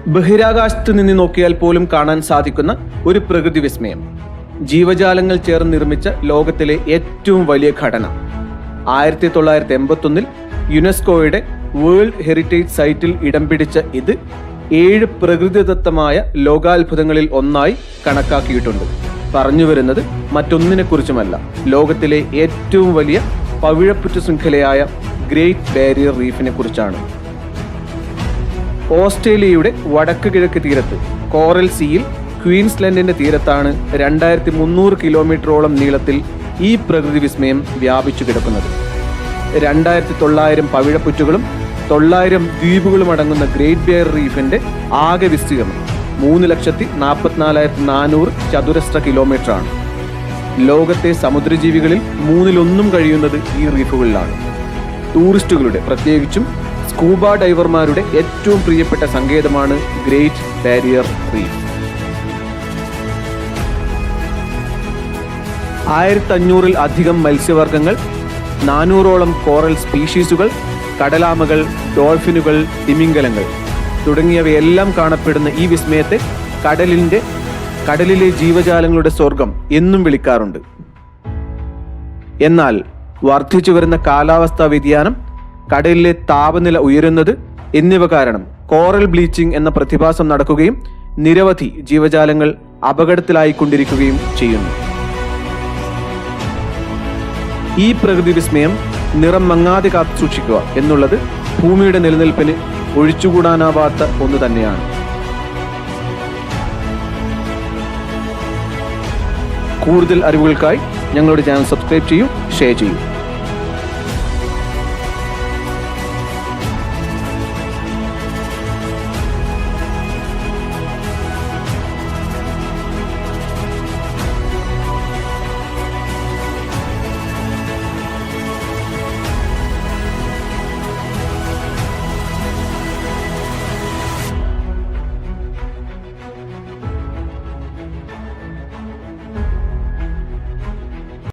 ബഹിരാകാശത്ത് നിന്ന് നോക്കിയാൽ പോലും കാണാൻ സാധിക്കുന്ന ഒരു പ്രകൃതി വിസ്മയം. ജീവജാലങ്ങൾ ചേർന്ന് നിർമ്മിച്ച ലോകത്തിലെ ഏറ്റവും വലിയ ഘടന. 1981 യുനെസ്കോയുടെ വേൾഡ് ഹെറിറ്റേജ് സൈറ്റിൽ ഇടം പിടിച്ച ഇത് 7 പ്രകൃതിദത്തമായ ലോകാത്ഭുതങ്ങളിൽ ഒന്നായി കണക്കാക്കിയിട്ടുണ്ട്. പറഞ്ഞു വരുന്നത് മറ്റൊന്നിനെ കുറിച്ചുമല്ല, ലോകത്തിലെ ഏറ്റവും വലിയ പവിഴപ്പുറ്റ് ശൃംഖലയായ ഗ്രേറ്റ് ബാരിയർ റീഫിനെ കുറിച്ചാണ്. ഓസ്ട്രേലിയയുടെ വടക്ക് കിഴക്ക് തീരത്ത് കോറൽ സീയിൽ ക്വീൻസ്ലൻഡിന്റെ തീരത്താണ് 2300 കിലോമീറ്ററോളം നീളത്തിൽ ഈ പ്രകൃതി വിസ്മയം വ്യാപിച്ചു കിടക്കുന്നത്. 2900 പവിഴപ്പുറ്റുകളും 900 ദ്വീപുകളും അടങ്ങുന്ന ഗ്രേറ്റ് ബാരിയർ റീഫിന്റെ ആകെ വിസ്തീർണം 3,44,400 ചതുരശ്ര കിലോമീറ്റർ ആണ്. ലോകത്തെ സമുദ്രജീവികളിൽ 1/3 കഴിയുന്നത് ഈ റീഫുകളിലാണ്. ടൂറിസ്റ്റുകളുടെ, പ്രത്യേകിച്ചും സ്കൂബ ഡൈവർമാരുടെ ഏറ്റവും പ്രിയപ്പെട്ട സങ്കേതമാണ് ഗ്രേറ്റ് ബാരിയർ റീഫ്. 1500-ൽ അധികം മത്സ്യവർഗ്ഗങ്ങൾ, 400ഓളം കോറൽ സ്പീഷീസുകൾ, കടലാമകൾ, ഡോൾഫിനുകൾ, തിമിംഗലങ്ങൾ തുടങ്ങിയവയെല്ലാം കാണപ്പെടുന്ന ഈ വിസ്മയത്തെ കടലിലെ ജീവജാലങ്ങളുടെ സ്വർഗം എന്നും വിളിക്കാറുണ്ട്. എന്നാൽ വർദ്ധിച്ചു വരുന്ന കാലാവസ്ഥാ വ്യതിയാനം, കടലിലെ താപനില ഉയരുന്നത് എന്നിവ കാരണം കോറൽ ബ്ലീച്ചിങ് എന്ന പ്രതിഭാസം നടക്കുകയും നിരവധി ജീവജാലങ്ങൾ അപകടത്തിലായിക്കൊണ്ടിരിക്കുകയും ചെയ്യുന്നു. ഈ പ്രകൃതി വിസ്മയം നിറം മങ്ങാതെ കാത്തു സൂക്ഷിക്കുക എന്നുള്ളത് ഭൂമിയുടെ നിലനിൽപ്പിന് ഒഴിച്ചുകൂടാനാവാത്ത ഒന്ന് തന്നെയാണ്. കൂടുതൽ അറിവുകൾക്കായി ഞങ്ങളുടെ ചാനൽ സബ്സ്ക്രൈബ് ചെയ്യൂ, ഷെയർ ചെയ്യൂ.